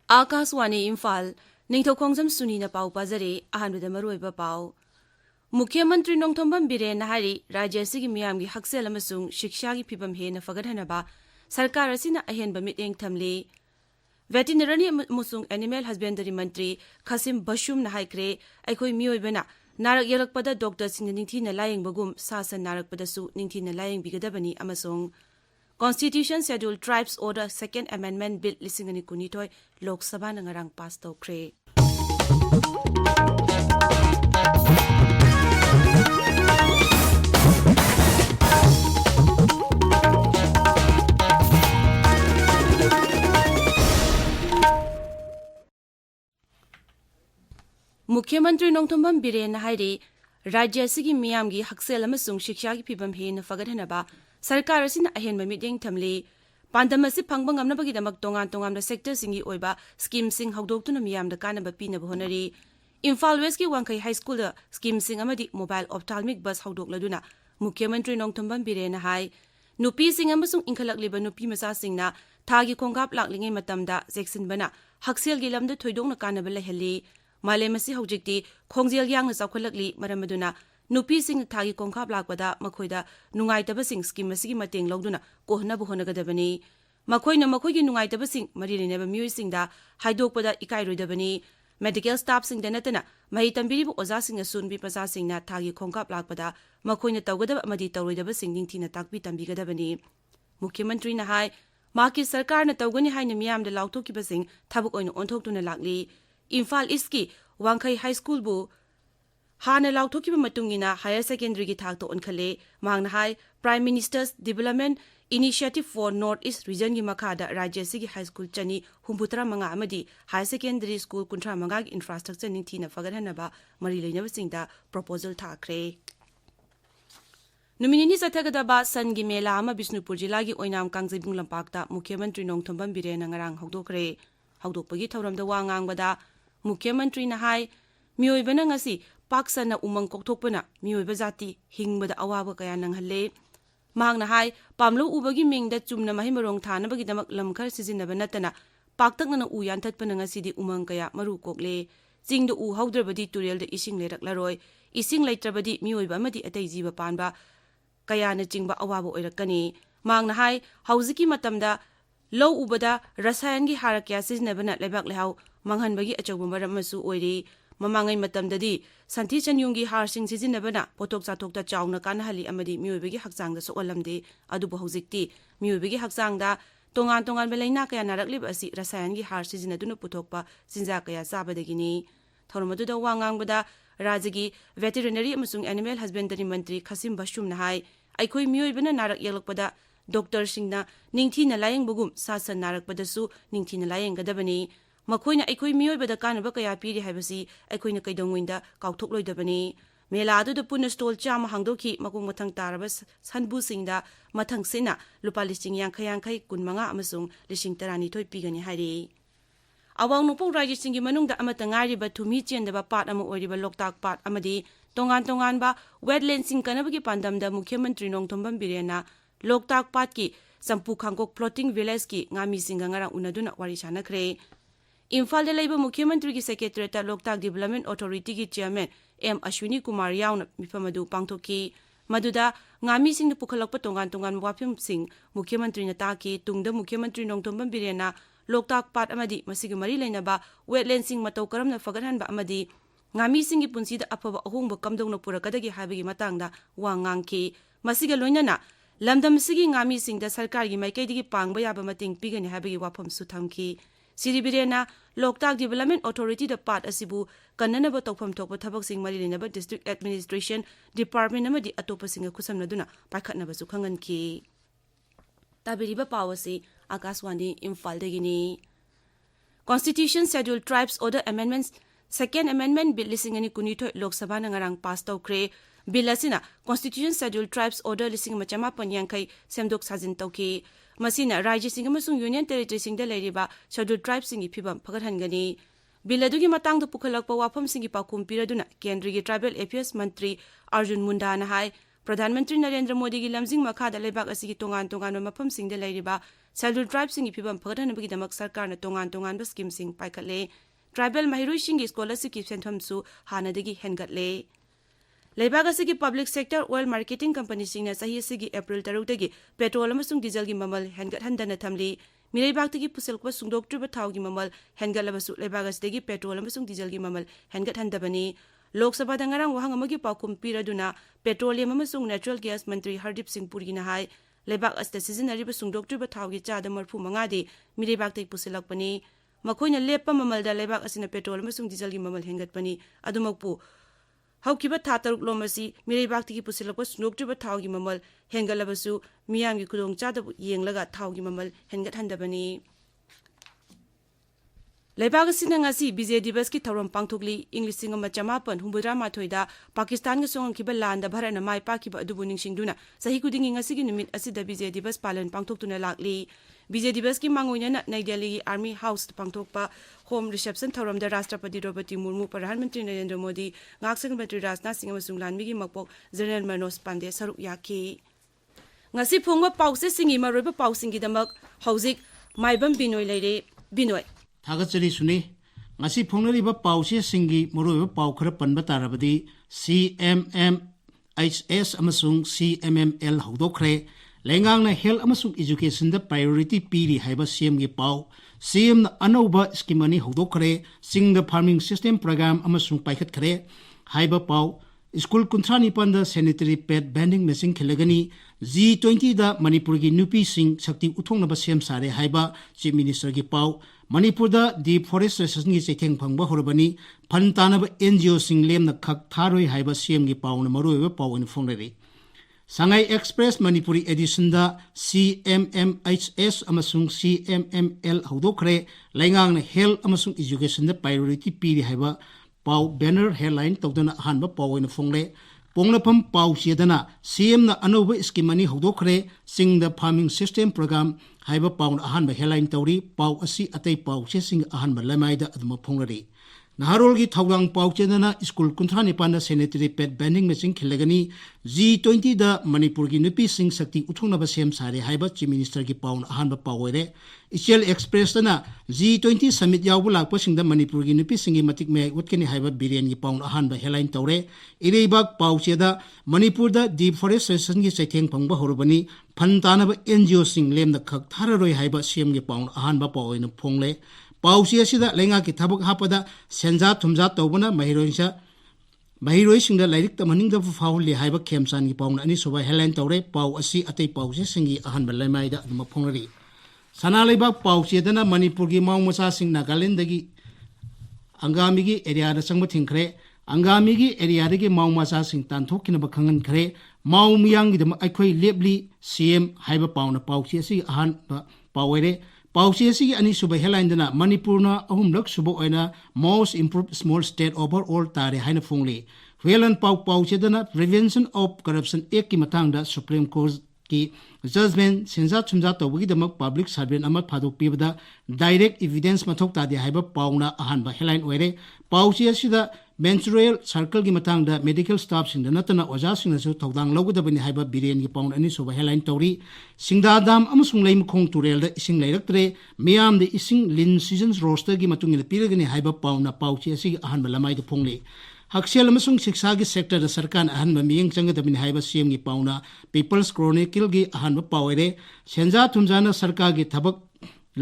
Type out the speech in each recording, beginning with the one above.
Akaswani Imphal Ningthokongzam Suni na pau pazare ahanbida maruiba pau Mukhyamantri Nongthombam Biren Hari Rajya Sigi Miyamgi Haksel amasung Shikshagi Phibam hena fagadhanaba Sarkar asina ahenba mityeng thamle Veterinary amasung Animal Husbandry Mantri Kasim Bashum na haikre aikoi miyoibana narak yalakpada doctor sing ningthina layingbagum sasan narakpada su ningthina laying bigadabani amasung Constitution Schedule Tribes Order Second Amendment Bill 2019 Lok Sabha na ngarang pass tawkre. Mukhyamantri Nongthombam Biren Hairi Rajya Sigi Miyamgi Haksel amasung Shikshagi Phibam hena fagadhanaba Sarkar asina ahenba mityeng thamle Pandamasi Pangbang Amnabagi Tongan Tongam sector singi oiba scheme sing hawdoktuna miyamda kanaba pinaba honari Imphal West ki Wangkai High School da scheme sing amadi mobile ophthalmic bus hawdokladuna Mukhyamantri Nongthombam Biren hai nupi sing amasung inkhalakliba nupi masa singna thagi khongap laklingai matamda jackson bana haksel gi lamda thoidongna kanaba lehali malemasi hawjikti khongjel yang na chawkhalakli maramaduna nupi sing thagi kongkhap lakpada makhoida nungaitaba sing scheme asigi mateng lawduna kohna bohonagadabani makhoina makhoigi nungaitaba sing maririneba miyoi singda haidokpada ikairoidabani medical staff sing danatana mahi tambiribu oza sing asunbi pasa singna thagi kongkhap lakpada makhoina tawgadaba amadi tawroidaba sing ningthina takpi tambigadabani Mukhyamantri na hai maki sarkar na tawgani haina miyamda lauthokiba sing thabuk oina onthokduna lakli Imphal East ki Wangkai High School bu Hana Lauthokiba matungina higher secondary ki thakto onkhale mangna hai Prime Minister's Development Initiative for North East Region gi makhada Rajya Sigi High School chani humbutra manga amadi higher secondary school kuntra manga gi infrastructure ningthina fagadhanaba mari leinaba singda proposal thakre Numinini sathagadaba san gi mela ama Bisnupur jila gi oinam kangjibung lampakta Mukhyamantri Nongthombam Biren ngarang hawdokre hawdokpagi thawramda wa ngangbada Mukhyamantri na hai miyoibana ngasi paksana umang kokthokpana miyoiba jati hingbada awaba kaya nanghalle mahangna hai pamlo ubagi mingda chumna mahimarong thanabagi damak lamkhar sizinaba natana paktakna u yanthatpana ngasidi umang kaya maru kokle jingda u hawdrabadi turelda ising leraklaroi ising leitrabadi miyoiba amadi atai jiba panba kaya na jingba awaba oirakani mahangna hai hawziki matamda low ubada rasayan gi harakya sizinabana lebak lehaw manghanbagi achawba maram masu oiri mamangai matamdadi santhi chanyunggi harsing sizinabana potok chathokta chawna kanahali amadi miyoibagi hakchangda soalamde adubu hawjikti miyoibagi hakchangda tongan tongan belaina kaya naraklib asi rasayangi har sizinaduna puthokpa jinja kaya sabadagini thormaduda wangangbada rajagi veterinary amasung animal husbandry mantri Kasim Bashum na hai aikoi miyoibana narak yalakpada doctor singna ningthina layingbugum sasan narakpadasu ningthina layinggadabani makhoina aikoi miyoibada kanaba kaya piri haibasi aikoina kaidongwinda kauthokloidabani mela adu da puna stall chama hangdoki makung mathang taraba sanbu singda mathang sina lupa listing yang kunmanga amasung lising tarani thoi pigani hari awang nupong rajya singi manungda amata ngariba thumi chendaba pat ama oiriba loktak pat amadi tongan ba wetland sing kanabagi pandamda Mukhyamantri Nongthombam Birena loktak pat ki sampu khangkok floating village ki ngami singa ngarang unaduna wari sanakre Imphal de laiba Mukhyamantri ki Secretary Loktak Development Authority ki Chairman N.Suni Kumar yauna mifamadu pangthoki maduda ngami sing na pukhalakpa tongan wapim sing Mukhyamantri na taki tungda Mukhyamantri Nongthombam Birena Loktak pat amadi masigi mari lainaba wetland sing mataw karamna fagadhanba amadi ngami sing gi punsida afaba ahongba kamdongna purakadagi habigi matangda wangangki masiga loinana lamdam sigi ngami sing da sarkar gi maikaidigi pangba yaba mating pigani habigi wapam suthamki Siribirena Loktak Development Authority the part asibu kananaba tawpham thokpa thabak sing marilinaba District Administration Department amadi atopa singa khusamnaduna paikhatnaba su khanganki tabiriba pawasi Akaswani Imphal degini Constitution Schedule Tribes Order Amendments Second Amendment Bill 2019 Lok Sabha na ngarang pass tawkre bill asina Constitution Schedule Tribes Order 1950 semdok sajin tawki Masina Rajya sing amasung Union Territory sing da leiriba Scheduled Tribes singi phibam phagadhangani bill adugi matang da pukhalakpa wafam singi pakum piraduna Kendra gi Tribal Affairs Mantri Arjun Munda na hai प्रधानमंत्री नरेंद्र मोदी की लमजिंग मखादा लेबाक असि की तोंगान तोंगान मफमसिंगदे लेरिबा schedule ट्राइब्सिंग की फिबम फगदनबगीदमक सरकारना तोंगान तोंगान स्कीमसिंग पाइखतले tribal महिरोइसिंग scholarship की सेंथमसु हानादगी हेनगतले लेबाक असि की public sector oil marketing company सिंगना सही असि अप्रैल 6 पेट्रोल अमसुंग डीजल की ममल हेनगतहंदना थमली मिरेबाक्तगी पुसलकब सुंदोक्ट्रिब थाव की ममल हेनगतलबसु लेबाक असि पेट्रोल अमसुंग डीजल की ममल हेनगतहंदबनी लोकसभा दंगरांग वहांग अमगी पाउकुम पीरदुना पेट्रोलियम अमसुंग नेचुरल गैस मंत्री हरदीप सिंह पुरी हाई लेबाक असते सिजनरिब सुंदोक्ट्रिब थाव की चाद 35 मिरेबाक्तगी पुसलकपनी मखोइना लेप्पा ममलदा लेबाक असिना पेट्रोल अमसुंग डीजल की ममल हेनगतपनी अदुमकपु हौकिबा था तरुक लोमसी मिरेबाक्तगी पुसलकप सुंदोक्ट्रिब थाव की ममल हेनगतलबसु मियामगी खुदोंग चादबु येंगलगा थाव की ममल हेनगतहंदबनी लेबाक असिना ngasi विजय दिवस की थौरम पांगथोकली इंग्लिश 1984 पाकिस्तान गा सोंगखिबा लांदा भारतना माय पाखिबा अदुबु निंगसिंगदुना सही खुदिंगी ngasi की निमित असिदा विजय दिवस पालन पांगथोकतुना लागली विजय दिवस की मांगोइना नई दिल्ली की आर्मी हाउस पांगथोकपा होम रिसेप्शन थौरमदा राष्ट्रपति द्रौपदी मुर्मू प्रधानमंत्री नरेंद्र मोदी ngaksan मंत्री राजनाथ सिंह अमसुंग लानमीगी मकपोक जनरल मनोज पांडे सरुक याकी ngasi phongwa pause singi maroiba pausingi damak hauzik maibam binoi leire binoi थागतचरी सुनी ngasi phongnariba pause singi moroiba pau khara panba tarabadi CMMHS amasung CMML hawdokre lengangna health amasung education da priority piri haiba CM gi pau CM na anauba scheme ani hawdokre sing the farming system program amasung paikhat khare haiba pau school kuntrani panda sanitary pad vending machine khilagani G20 da Manipur gi nupi sing sakti uthongna ba sem sare haiba chief minister gi pau Manipur da deforestation gi chetheng phangba horabani phantana ba NGO sing lem na khak tharoi haiba CM gi pau na maroi ba pau in phongreri Sangai Express Manipuri edition da CMMHS amasung CMML hawdokre laingang na health amasung education da priority piri haiba pau banner headline tawdana hanba pau in phongre ponglapam pau chedana CM na anoba scheme ani hawdokre sing the farming system program haiba pau na hanba headline tawri pau asi atei pau che sing hanba lamaida aduma phongrari Naharol gi thawang pau chedana school kunthani panda sanitary pad vending machine khilagani G20 da Manipur gi nupi sing sakti uthongna ba sem sare haiba chief minister gi pau na hanba pau ore Ishel Express na G20 summit yawbu lakpa sing da Manipur gi nupi singi matik me utkeni haiba biren gi pau na hanba headline tawre ireibak pau cheda Manipur da deforestation gi chaitheng phangba horubani phantana ba NGO sing lem na khak thararoi haiba CM gi pau na hanba pau ina phongle Pausi asida lenga ki thabuk hapada senja thumja tawbana mahiroi singda lairik tamaning da fauli haiba khemsan gi pauna ani soba headline tawre pau asi atei pausi singi ahan balai da aduma phongrari sana leiba pausi dana Manipur gi maung masa sing Nagaland dagi angami gi area da sangba thingkhre angami gi area dagi maung masa sing tanthokina ba khangan khre maung miyang gi dama aikhoi lepli CM haiba pauna pausi asi ahan ba pawere Pausi asi ani suba headline dana Manipur na ahumlak suba oina most improved small state overall tare haina phongli Hwelan pausi dana prevention of corruption act ki matang da Supreme Court ki judgment senja chumja tawgi damak public servant ama phadok pibada direct evidence mathok ta de haiba pauna ahan ba headline oire pausi asi da menstrual circle gi matang da medical staff sing da natana oja sing na su thodang logudabani haiba biren gi pauna ani soba headline tawri singda dam amasung leim khong turel da ising leiraktre miam de ising lin seasons roster gi matungil piragani haiba pauna pausi asi ahan ba lamai da phongli Haksel amasung siksa gi sector da sarkan ahan ba miyeng changadabani haiba CM gi pauna People's Chronicle gi ahan ba pawere senja thumjana sarkar gi thabak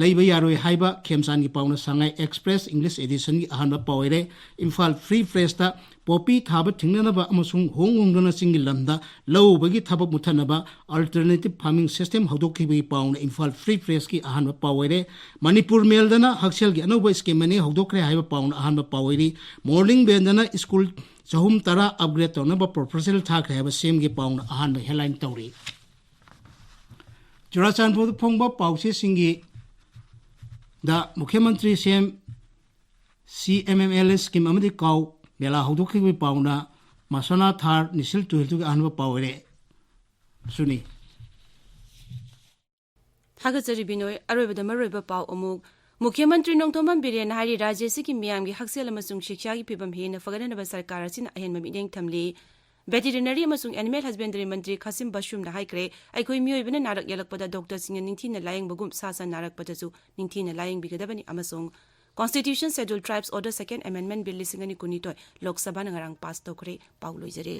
leiba yaroi haiba khemsan gi pauna Sangai Express English edition gi ahan ba pawere Imphal Free Press ta popi thaba thingnana ba amasung hongongdana singi lamda low bagi thabak muthana ba alternative farming system hawdokhi bi pauna Imphal Free Press ki ahan ba pawere Manipur Mail dana Haksel gi anoba scheme ani hawdokre haiba pauna ahan ba paweri morning bendana school chahum tara upgrade tona ba proposal thak haiba CM gi pauna ahan ba headline tawri Churachanpur phongba pause singi da Mukhyamantri CMML scheme amadi kaw mela hawdokhi bi pauna masana thar nisil tuhil gi anba pawere suni Thagachari Binoi aroiba da maroiba pau amuk Mukhyamantri Nongthomam Biren hari Rajya Siki Miyam gi Haksel amasung shiksha gi phibam he na fagana ba sarkar sin ahen mamideng thamli ꯕꯦꯇꯤꯔꯤꯅꯔꯤ ꯑꯃꯁꯨꯡ animal ꯍꯁꯕꯦꯟꯗꯔꯤ ꯃꯟꯇ꯭ꯔꯤ ꯈꯥꯁꯤꯝ ꯕꯁꯨꯝꯅ ꯍꯥꯏꯈ꯭ꯔꯦ ꯑꯩꯈꯣꯏ ꯃꯤꯑꯣꯏꯕꯅ ꯅꯥꯔꯛ ꯌꯦꯛꯂꯛꯄꯗ ꯗꯣꯛꯇꯔꯁꯤꯡꯅ ꯅꯤꯡꯊꯤꯅ ꯂꯥꯌꯦꯡꯕꯒꯨꯝ ꯁꯥ ꯁꯟ ꯅꯥꯔꯛꯄꯗꯁꯨ ꯅꯤꯡꯊꯤꯅ ꯂꯥꯌꯦꯡꯕꯤꯒꯗꯕꯅꯤ ꯑꯃꯁꯨꯡ constitution schedule tribes order second amendment bill 2022 Lok ꯁꯚꯥꯅ ꯉꯔꯥꯡ ꯄꯥꯁ ꯇꯧꯈ꯭ꯔꯦ ꯄꯥꯎ ꯂꯣꯏꯖꯔꯦ